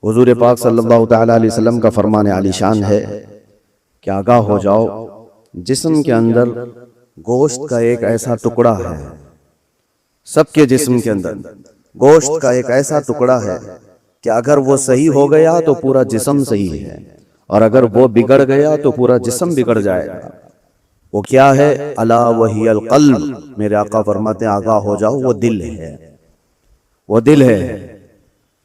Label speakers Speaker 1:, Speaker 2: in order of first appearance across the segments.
Speaker 1: हुजूर पाक सल्लल्लाहु तआला अलैहि वसल्लम का फरमान आलीशान है कि आगाह हो जाओ, जिस्म के अंदर गोश्त का एक ऐसा टुकड़ा है, सबके जिस्म के अंदर गोश्त का एक ऐसा टुकड़ा है कि अगर वो सही हो गया तो पूरा जिस्म सही है, और अगर वो बिगड़ गया तो पूरा जिस्म बिगड़ जाएगा। वो क्या है? अला वहियल क़ल्ब। मेरे आका फरमाते हैं आगाह हो जाओ, वो दिल है, वो दिल है।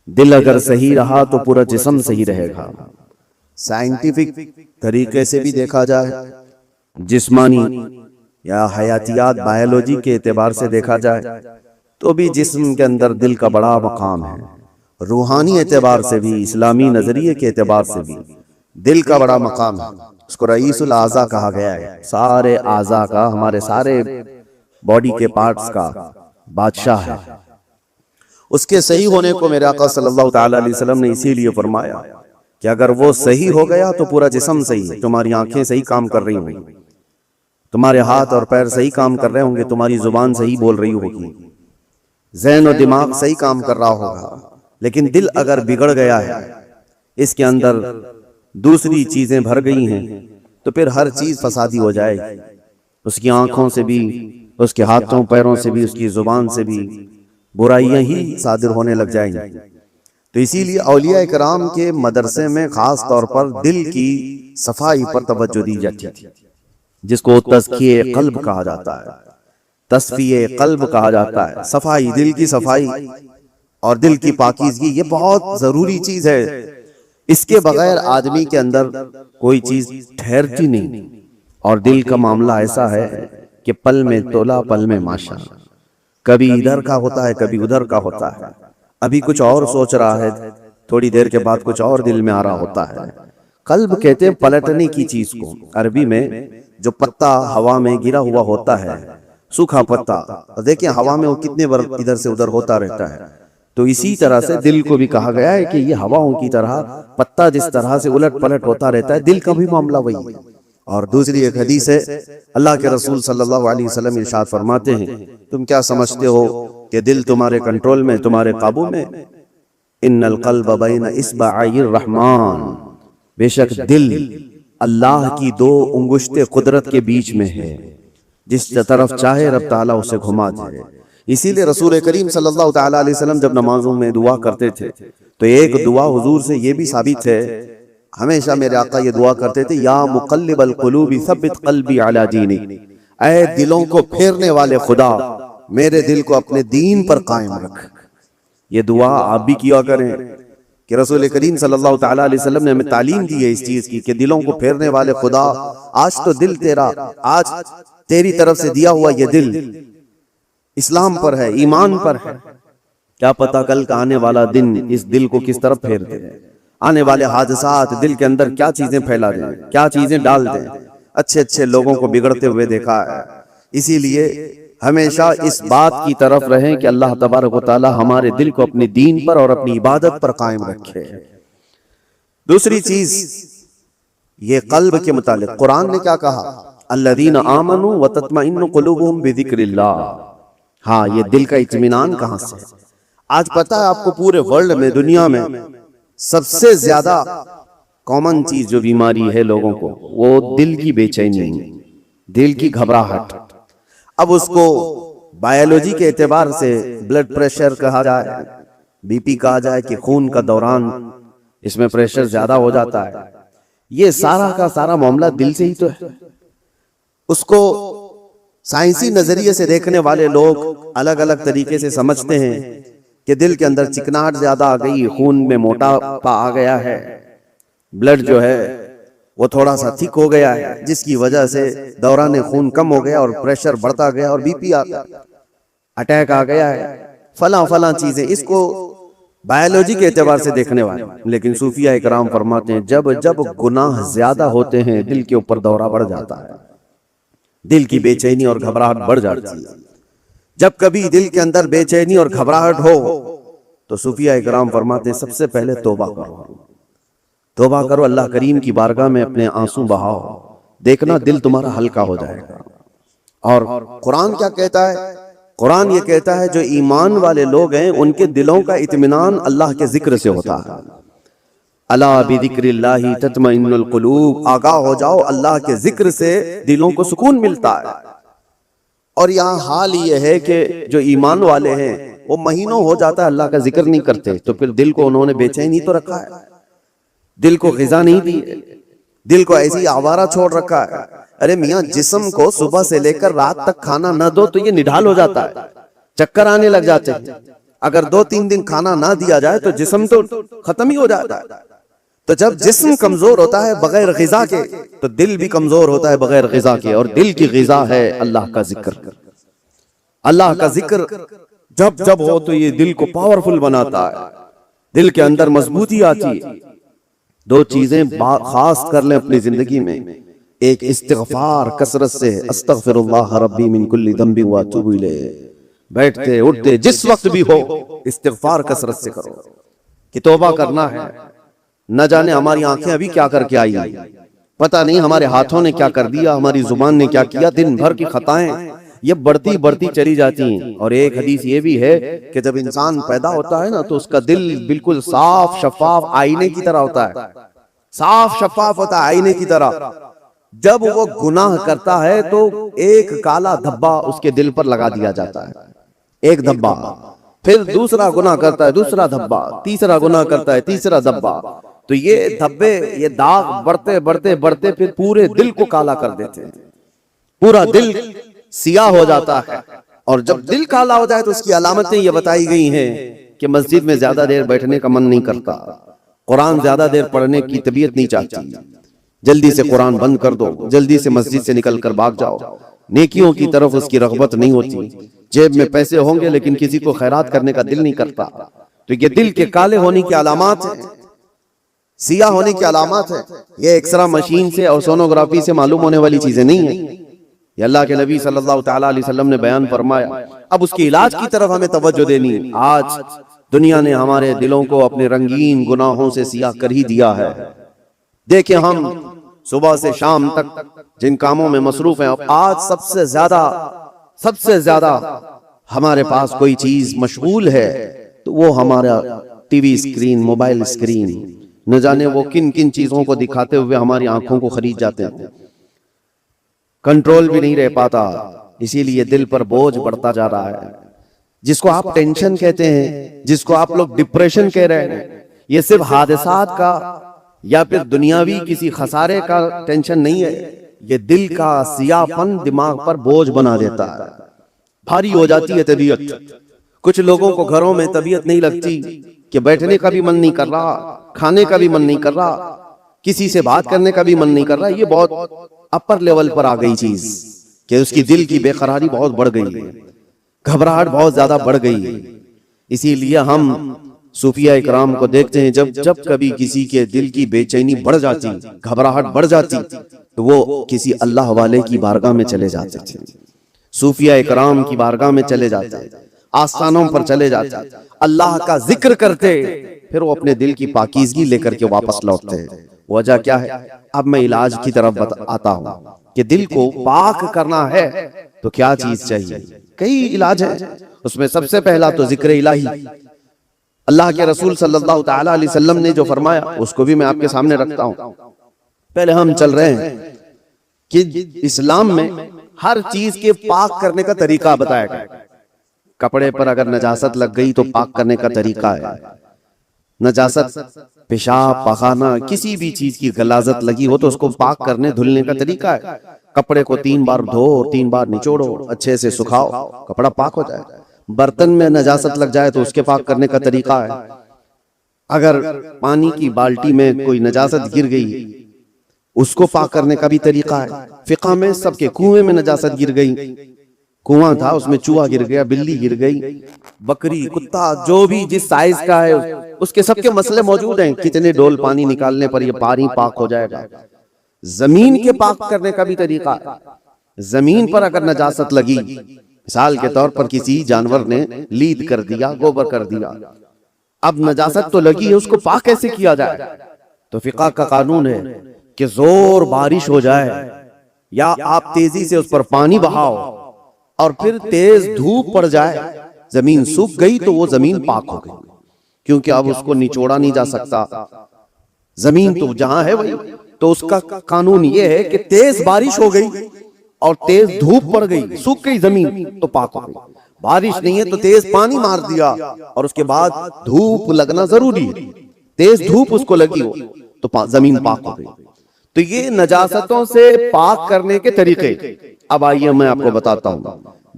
Speaker 1: दिल अगर सही रहा तो पूरा जिस्म सही रहेगा। साइंटिफिक तरीके से भी देखा जाए, जिस्मानी या हयातियात बायोलॉजी के एतबार से देखा जाए तो भी जिस्म के अंदर दिल का बड़ा मकाम है। रूहानी एतबार से भी, इस्लामी नजरिए के एतबार से भी दिल का बड़ा मकाम है। उसको रईसुल आज़ा कहा गया है, सारे आज़ा का, हमारे सारे बॉडी के पार्ट्स का बादशाह है। उसके सही होने को मेरे आका सल्लल्लाहु तआला अलैहि वसल्लम ने इसीलिए फरमाया कि अगर वो सही हो गया तो पूरा जिस्म सही है। तुम्हारी आंखें सही काम कर रही होंगी, तुम्हारे हाथ और पैर सही काम कर रहे होंगे, तुम्हारी जुबान सही बोल रही होगी, ज़हन और दिमाग सही काम कर रहा होगा। लेकिन दिल अगर बिगड़ गया है, इसके अंदर दूसरी चीजें भर गई हैं, तो फिर हर चीज फसादी हो जाएगी। उसकी आंखों से भी, उसके हाथों पैरों से भी, उसकी जुबान से भी बुराइयां ही सादिर होने लग जाएंगी। तो इसीलिए औलिया इकराम के मदरसे में खास तौर पर दिल की सफाई पर तवज्जो दी जाती थी, जिसको तज़किये क़ल्ब कहा जाता है, तस्फिये क़ल्ब कहा जाता है। सफाई, दिल की सफाई और दिल की पाकीज़गी, ये बहुत जरूरी चीज है। इसके बगैर आदमी के अंदर कोई चीज ठहरती नहीं। और दिल का मामला ऐसा है कि पल में तोला पल में माशा, कभी इधर का होता है, कभी उधर का होता है। अभी कुछ और सोच रहा है, थोड़ी देर के बाद कुछ और दिल में आ रहा होता है। कल्ब कहते हैं पलटने की चीज को। अरबी में जो पत्ता हवा में गिरा हुआ होता है, सूखा पत्ता, देखिए हवा में वो कितने बार इधर से उधर होता रहता है। तो इसी तरह से दिल को भी कहा गया है कि ये हवाओं की तरह, पत्ता जिस तरह से उलट पलट होता रहता है, दिल का भी मामला वही है। और दूसरी एक हदीस है, अल्लाह के रसूल सल्लल्लाहु अलैहि वसल्लम इरशाद फरमाते हैं, तुम क्या समझते हो कि दिल तुम्हारे कंट्रोल में, तुम्हारे काबू में? इन्नल क़ल्ब बैन इस्बाइर रहमान, बेशक दिल अल्लाह की दो उंगुश्ते कुदरत के बीच में है, जिस तरफ चाहे रब ताला उसे घुमा दे। इसीलिए रसूल करीम सल्लल्लाहु तआला अलैहि वसल्लम जब नमाजों में दुआ करते थे तो एक दुआ हुजूर से ये भी साबित है, हमेशा मेरे आका ये दुआ करते थे, या मुक़ल्लिबल क़ुलूबि सब्बित क़ल्बी अला दीनिक, ऐ दिलों को फेरने वाले खुदा, मेरे दिल को अपने दीन पर कायम रख। ये दुआ आप भी किया करें कि रसूल करीम सल्लल्लाहु तआला अलैहि वसल्लम ने हमें तालीम दी है इस चीज की कि दिलों को फेरने वाले खुदा, आज तो दिल तेरा, आज तेरी तरफ से दिया हुआ ये दिल इस्लाम पर है, ईमान पर है। क्या पता कल का आने वाला दिन इस दिल को किस तरफ फेर दे, आने वाले हादसात दिल के अंदर क्या चीजें फैला दें, क्या चीजें डाल दें। अच्छे अच्छे लोगों को बिगड़ते हुए देखा है। इसीलिए हमेशा इस बात की तरफ रहें कि अल्लाह तबारक व तआला हमारे दिल को अपने दीन पर और अपनी इबादत पर कायम रखे। दूसरी चीज, ये कल्ब के मुतालिक कुरान ने क्या कहा, अल्लज़ीना आमनू व तत्मइन्नु क़ुलूबुहुम बिज़िक्रिल्लाह। हाँ, ये दिल का इत्मीनान कहां से? आज पता है आपको, पूरे वर्ल्ड में, दुनिया में सबसे ज्यादा कॉमन चीज जो बीमारी है लोगों को, वो दिल की बेचैनी, दिल की घबराहट। अब उसको बायोलॉजी के एतबार से ब्लड प्रेशर कहा जाए, बीपी कहा जाए कि खून का दौरान इसमें प्रेशर ज्यादा हो जाता है। ये सारा का सारा मामला दिल से ही तो है। उसको साइंसी नजरिए से देखने वाले लोग अलग अलग तरीके से समझते हैं कि दिल के अंदर चिकनाहट ज्यादा आ गई, खून में मोटापा आ गया है, ब्लड जो है वो थोड़ा सा थिक हो गया है, जिसकी वजह से दौरान खून कम हो गया और प्रेशर बढ़ता गया और बीपी आ गया, अटैक आ गया है, फला फला चीजें। इसको बायोलॉजी के एतबार से देखने वाले, लेकिन सूफिया इकराम फरमाते हैं जब जब गुनाह ज्यादा होते हैं दिल के ऊपर दौरा बढ़ जाता है, दिल की बेचैनी और घबराहट बढ़ जाती है। जब कभी दिल के अंदर बेचैनी और घबराहट हो तो सूफिया इकराम फरमाते हैं सबसे पहले तौबा करो, तौबा करो, अल्लाह करीम की बारगाह में अपने आंसू बहाओ, देखना दिल तुम्हारा हल्का हो जाएगा। और कुरान क्या कहता है? कुरान ये कहता है जो ईमान वाले लोग हैं उनके दिलों का इत्मीनान अल्लाह के जिक्र से होता है। अला बिज़िक्रिल्लाहि तत्मइन्नुल कुलूब, आगाह हो जाओ, अल्लाह के जिक्र से दिलों को सुकून मिलता है। और यहाँ हाल ये है कि जो ईमान वाले हैं वो महीनों हो जाता है अल्लाह का जिक्र नहीं करते, तो फिर दिल को उन्होंने बेचैन ही तो रखा है, दिल को ग़िज़ा नहीं दी, दिल को ऐसी आवारा छोड़ रखा है। अरे मियाँ, जिस्म को सुबह से लेकर रात तक खाना न दो तो ये निढाल हो जाता है, चक्कर आने लग जाते हैं। अगर 2-3 दिन खाना ना दिया जाए तो जिस्म तो खत्म ही हो जाता है। तो जब जिस्म कमजोर होता है बगैर ग़िज़ा के, तो दिल भी कमजोर होता है बगैर ग़िज़ा के। और दिल की ग़िज़ा है अल्लाह का जिक्र। अल्लाह का जिक्र जब जब हो तो ये दिल को पावरफुल बनाता है, दिल के अंदर मजबूती आती है। 2 चीजें खास कर लें अपनी जिंदगी में, एक इस्तिग़फ़ार कसरत से, अस्तग़फ़िरुल्लाह रब्बी मिन कुल्ली ज़ंबि व अतूबु इलैह, बैठते उठते जिस वक्त भी हो इस्तिग़फ़ार कसरत से करो कि तौबा करना है। न जाने हमारी आंखें अभी क्या करके आई, पता नहीं हमारे हाथों ने क्या कर दिया, हमारी जुबान ने क्या किया। दिन भर की खताएं ये बढ़ती बढ़ती चली जाती हैं। और एक हदीस ये भी है कि जब इंसान पैदा होता है ना तो उसका दिल बिल्कुल साफ शफाफ आईने की तरह होता है, साफ शफाफ होता है आईने की तरह। जब वो गुनाह करता है तो एक काला धब्बा उसके दिल पर लगा दिया जाता है, एक धब्बा। फिर दूसरा गुनाह करता है, दूसरा धब्बा, तीसरा गुनाह करता है, तीसरा धब्बा। तो ये धब्बे, ये दाग बढ़ते बढ़ते बढ़ते फिर पूरे दिल को काला कर देते हैं, पूरा दिल सियाह हो जाता है। और जब दिल काला हो जाए तो उसकी अलामतें ये बताई गई हैं कि मस्जिद में ज्यादा देर बैठने का मन नहीं करता, कुरान ज्यादा देर पढ़ने की तबीयत नहीं चाहती, जल्दी से कुरान बंद कर दो, जल्दी से मस्जिद से निकल कर भाग जाओ, नेकियों की तरफ उसकी रग़बत नहीं होती। जेब में पैसे होंगे लेकिन किसी को खैरात करने का दिल नहीं करता। तो ये दिल के काले होने की अलामत है, सियाह होने की अलामत है। ये एक्सरा मशीन से और सोनोग्राफी से मालूम होने वाली चीजें नहीं है। ये अल्लाह के नबी सल्लल्लाहु तआला अलैहि वसल्लम ने बयान फरमाया। अब उसके इलाज की तरफ हमें तवज्जो देनी। आज दुनिया ने हमारे दिलों को अपने रंगीन गुनाहों से सियाह कर ही दिया है। देखिए, हम सुबह से शाम तक जिन कामों में मसरूफ हैं, आज सबसे ज्यादा हमारे पास कोई चीज मशगूल है तो वो हमारा टीवी स्क्रीन, मोबाइल स्क्रीन। न जाने वो किन किन चीजों को दिखाते हुए हमारी आंखों को खरीद जाते हैं, कंट्रोल भी नहीं रह पाता। इसीलिए दिल पर बोझ बढ़ता जा रहा है। जिसको आप टेंशन कहते हैं, जिसको आप लोग डिप्रेशन कह रहे हैं, ये सिर्फ हादसात का या फिर दुनियावी किसी खसारे का टेंशन नहीं है। ये दिल का सियाहपन दिमाग पर बोझ बना देता है, भारी हो जाती है तबीयत। कुछ लोगों को घरों में तबीयत नहीं लगती कि बैठने का भी मन नहीं कर रहा, खाने का भी मन नहीं कर रहा, किसी से बात करने का भी मन नहीं कर रहा। ये बहुत अपर लेवल पर आ गई चीज कि उसकी दिल की बेकरारी बहुत बढ़ गई है, घबराहट बहुत ज्यादा बढ़ गई है। इसीलिए हम सूफिया इकराम को देखते हैं, जब जब कभी किसी के दिल की बेचैनी बढ़ जाती, घबराहट बढ़ जाती, तो वो किसी अल्लाह वाले की बारगाह में चले जाते थे, सूफिया इकराम की बारगाह में चले जाते, आस्थानों पर चले जाते, अल्लाह का जिक्र करते, फिर वो अपने दिल की पाकीज़गी लेकर के वापस लौटते हैं। वजह क्या है? अब मैं इलाज की तरफ आता हूँ कि दिल को पाक करना है तो क्या चीज चाहिए। कई इलाज है, उसमें सबसे पहला तो जिक्र इलाही। अल्लाह के रसूल सल्लल्लाहु तआला अलैहि वसल्लम ने जो फरमाया उसको भी मैं आपके सामने रखता हूँ। पहले हम चल रहे हैं कि इस्लाम में हर चीज के पाक करने का तरीका बताया गया। कपड़े पर अगर नजासत लग गई तो पाक करने का तरीका है। नजासत, पेशाब, पखाना, किसी भी चीज की गलाजत लगी हो तो उसको पाक करने धुलने का तरीका है। कपड़े को 3 बार धो, 3 बार निचोड़ो, अच्छे से सुखाओ, कपड़ा पाक हो जाए। बर्तन में नजासत लग जाए तो उसके पाक करने का तरीका है। अगर पानी की बाल्टी में कोई नजासत गिर गई उसको पाक करने का भी तरीका है। फिक़ह में सबके कुएं में नजासत गिर गई, कुआं था उसमें चूहा गिर गया, बिल्ली गिर गई, बकरी, कुत्ता, जो भी जिस साइज का है उसके सबके मसले मौजूद हैं। कितने डोल पानी निकालने पर ये पानी पाक हो जाएगा। जमीन के पाक करने का भी तरीका है। जमीन पर अगर नजासत लगी, मिसाल के तौर पर किसी जानवर ने लीद कर दिया, गोबर कर दिया, अब नजासत तो लगी है, उसको पाक कैसे किया जाए? तो फिक़ह का कानून है कि जोर बारिश हो जाए या आप तेजी से उस पर पानी बहाओ और फिर तेज धूप पड़ जाए, जमीन सूख गई तो वो जमीन पाक हो गई, क्योंकि अब उसको निचोड़ा नहीं जा सकता, जमीन तो जहां है वही, तो उसका कानून ये है कि तेज बारिश हो गई और तेज धूप पड़ गई, सूख गई जमीन तो पाक हो गई। बारिश नहीं है तो तेज पानी मार दिया और उसके बाद धूप लगना जरूरी है, तेज धूप उसको लगी हो तो जमीन पाक हो गई। तो ये नजासतों से पाक करने के तरीके। अब आइए मैं आपको बताता हूं,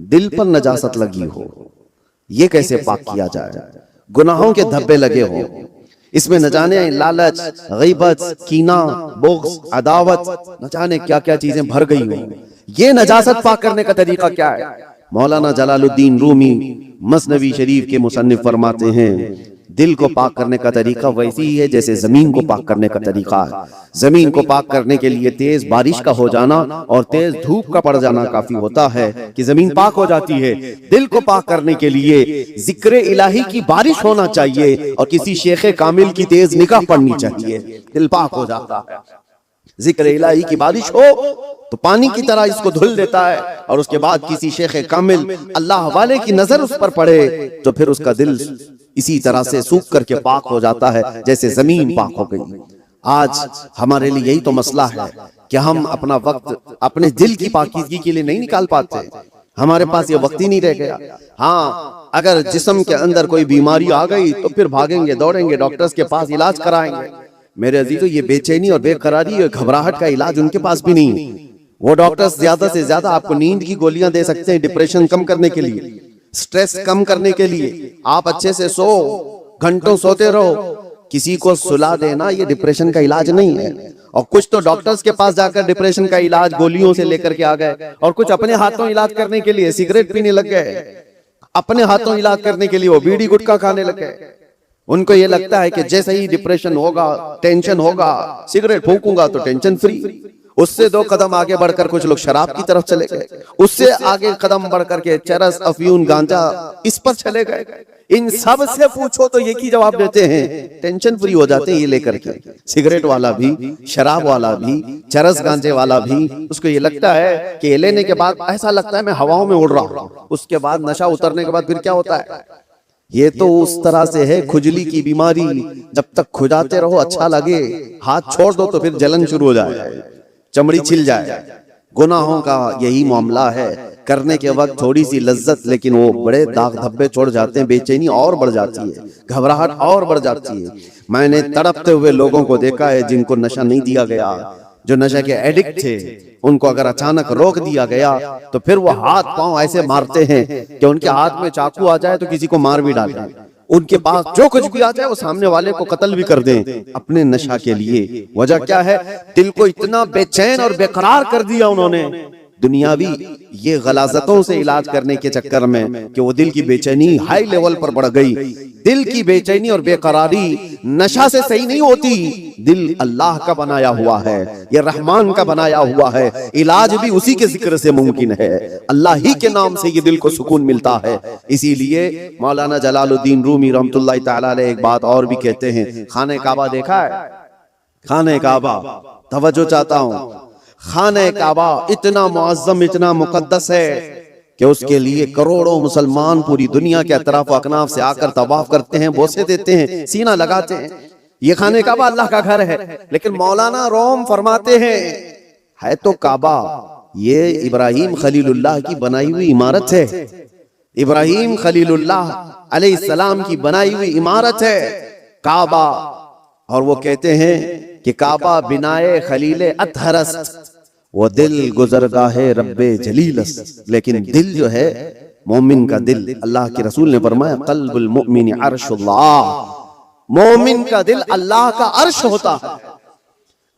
Speaker 1: दिल पर नजासत लगी हो ये कैसे पाक किया जाए। गुनाहों के धब्बे लगे हो, इसमें न जाने लालच, गीबत, कीना, बुग़्ज़, अदावत, न जाने क्या क्या चीजें भर गई हो। ये नजासत पाक करने का तरीका क्या है? मौलाना जलालुद्दीन रूमी मसनवी शरीफ के मुसन्निफ फरमाते हैं, दिल को पाक करने का तरीका वैसी ही है जैसे जमीन को पाक करने का तरीका है। जमीन को पाक करने के लिए तेज बारिश का हो जाना और तेज धूप का पड़ जाना काफी होता है कि जमीन पाक हो जाती है। दिल को पाक करने के लिए जिक्र इलाही की बारिश होना चाहिए और किसी शेख कामिल की तेज निगाह पड़नी चाहिए, दिल पाक हो जाता है। जिक्र इलाही की बारिश हो तो पानी की तरह इसको धुल देता है और उसके बाद किसी शेख कामिल अल्लाह वाले की नजर उस पर पड़े तो फिर उसका दिल इसी तरह से सूख करके पाक हो जाता है जैसे जमीन पाक हो गई। आज हमारे लिए यही तो मसला है कि हम अपना वक्त अपने दिल की पाकीज़गी के लिए नहीं निकाल पाते, हमारे पास ये वक्त ही नहीं रह गया। हाँ, अगर जिस्म के अंदर कोई बीमारी आ गई तो फिर भागेंगे दौड़ेंगे डॉक्टर्स के पास, इलाज कराएंगे। मेरे अजीजों, ये बेचैनी और बेकरारी और घबराहट का इलाज उनके पास भी नहीं। वो डॉक्टर्स ज्यादा से ज्यादा आपको नींद की गोलियां दे सकते हैं डिप्रेशन कम करने के लिए, स्ट्रेस कम करने के लिए। आप अच्छे से सो, घंटों सोते रहो। किसी को सुला देना ये डिप्रेशन का इलाज नहीं है। और कुछ तो डॉक्टर्स के पास जाकर डिप्रेशन का इलाज गोलियों से लेकर के आ गए और कुछ अपने हाथों इलाज करने के लिए सिगरेट पीने लग गए, अपने हाथों इलाज करने के लिए वो बीड़ी गुटखा खाने लग गए। उनको ये लगता है कि जैसे ही डिप्रेशन होगा, टेंशन होगा, सिगरेट फूंकूंगा तो टेंशन फ्री। उससे 2 कदम आगे बढ़कर कुछ लोग शराब की तरफ चले गए, उससे आगे कदम बढ़कर के चरस, अफयून, गांजा इस पर चले गए। इन सब से पूछो तो एक ही जवाब देते हैं, टेंशन फ्री हो जाते हैं ये लेकर के। सिगरेट वाला भी, शराब वाला भी, चरस गांजे वाला भी, उसको ये लगता है कि ये लेने के बाद ऐसा लगता है मैं हवाओं में उड़ रहा हूं। उसके बाद नशा उतरने के बाद फिर क्या होता है? ये तो उस तरह से है खुजली की बीमारी, जब तक खुजाते रहो अच्छा लगे, हाथ छोड़ दो तो फिर जलन शुरू हो जाए, चमड़ी छिल जाए। गुनाहों का यही मामला है, करने के वक्त थोड़ी सी लज्जत, लेकिन वो बड़े दाग धब्बे छोड़ जाते हैं, बेचैनी और बढ़ जाती है, घबराहट और बढ़ जाती है। मैंने तड़पते हुए लोगों को देखा है जिनको नशा नहीं दिया गया, जो नशे के एडिक्ट थे, उनको अगर अचानक रोक दिया गया तो फिर वो हाथ पांव ऐसे मारते हैं कि उनके हाथ में चाकू आ जाए तो किसी को मार भी डालें, उनके पास जो कुछ भी आ जाए वो सामने वाले को कत्ल भी कर दें अपने नशा के लिए। वजह क्या है? दिल को इतना बेचैन और बेकरार कर दिया उन्होंने दुनियावी ये गलाजतों से इलाज करने के चक्कर में कि वो दिल की बेचैनी हाई लेवल पर बढ़ गई। दिल की बेचैनी और बेकरारी नशा से सही नहीं होती, दिल अल्लाह का बनाया हुआ है, ये रहमान का बनाया हुआ है, इलाज भी उसी के जिक्र से मुमकिन है, अल्लाह ही के नाम से ये दिल को सुकून मिलता है। इसीलिए मौलाना जलालुद्दीन रूमी रहमतुल्लाह तआला अलैह एक बात और भी कहते हैं, खाने काबा देखा है? खाने काबा, तवज्जो चाहता हूं, खाने काबा इतना मुअज्जम, इतना मुकद्दस है कि उसके लिए करोड़ों मुसलमान पूरी दुनिया के अतराफ अकनाफ से आकर तवाफ करते हैं, बोसे देते हैं, सीना लगाते हैं। ये खाने काबा अल्लाह का घर है, लेकिन मौलाना रोम फरमाते हैं है तो काबा, ये इब्राहिम खलीलुल्लाह की बनाई हुई इमारत है, इब्राहिम खलीलुल्लाह अलैहिस्सलाम की बनाई हुई इमारत है काबा। और वो कहते हैं कि काबा बिनाए खलीले अतहरस्त, वो दिल गुजरगाहे रब्बे जलीलस। लेकिन दिल जो है मोमिन का दिल, अल्लाह के रसूल ने फरमाया कल्बुल मुमिन अर्शुल्लाह, मोमिन का दिल अल्लाह का अर्श होता है।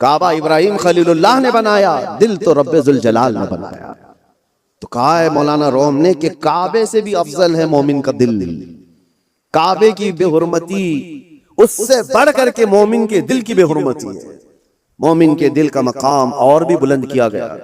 Speaker 1: काबा इब्राहिम खलीलुल्लाह ने बनाया, दिल तो रब्बे जुल जलाल ने बनाया। तो कहा है मौलाना रोम ने कि काबे से भी अफजल है मोमिन का दिल। काबे की बेहुरमती उससे बढ़ करके मोमिन के दिल की बेहुरमती है। मोमिन के दिल का मकाम और भी बुलंद किया गया।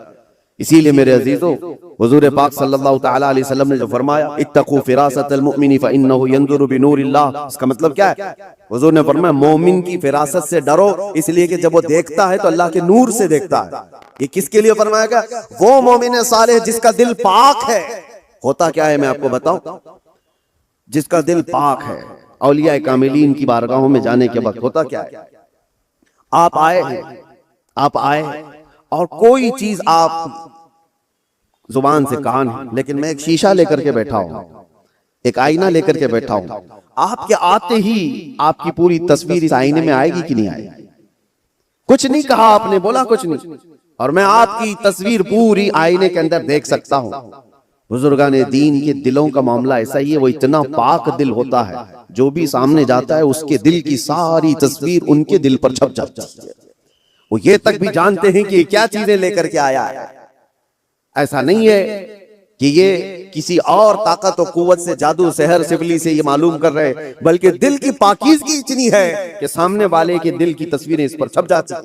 Speaker 1: इसीलिए मेरे अजीजों, हुजूर पाक सल्लल्लाहु तआला अलैहि वसल्लम ने जो फरमाया इत्तकू फिरासतल मुमिनी फइन्नहु यंजुरु बिनूरिल्लाह, इसका मतलब क्या है? हुजूर ने फरमाया मोमिन की फिरासत से डरो, इसलिए कि जब वो देखता है तो अल्लाह के नूर से देखता है। ये किसके लिए फरमाया गया? वो मोमिन सालेह जिसका दिल पाक है। होता क्या है मैं आपको बताऊं, जिसका दिल पाक है, औलिया कामिलीन की बारगाहों में जाने के वक्त होता क्या है? आप आए और कोई चीज आप जुबान से कहा नहीं, लेकिन मैं एक शीशा लेकर के बैठा हूं, एक आईना लेकर के बैठा हूं, आपके आते ही आपकी पूरी तस्वीर इस आईने में आएगी कि नहीं आएगी? कुछ नहीं कहा आपने, बोला कुछ नहीं, और मैं आपकी तस्वीर पूरी आईने के अंदर देख सकता हूं। बुजुर्गाने दीन के दिलों का मामला ऐसा ही है, वो इतना पाक दिल होता है, जो भी सामने जाता है उसके दिल की सारी तस्वीर उनके दिल पर छप जाती है। वो ये तक भी जानते हैं कि क्या चीजें लेकर के आया है। ऐसा नहीं है कि ये किसी और ताकत और कुव्वत से, जादू सहर सिफली से ये मालूम कर रहे, बल्कि दिल की पाकीज़गी इतनी है कि सामने वाले के दिल की तस्वीरें इस पर छप जाती हैं।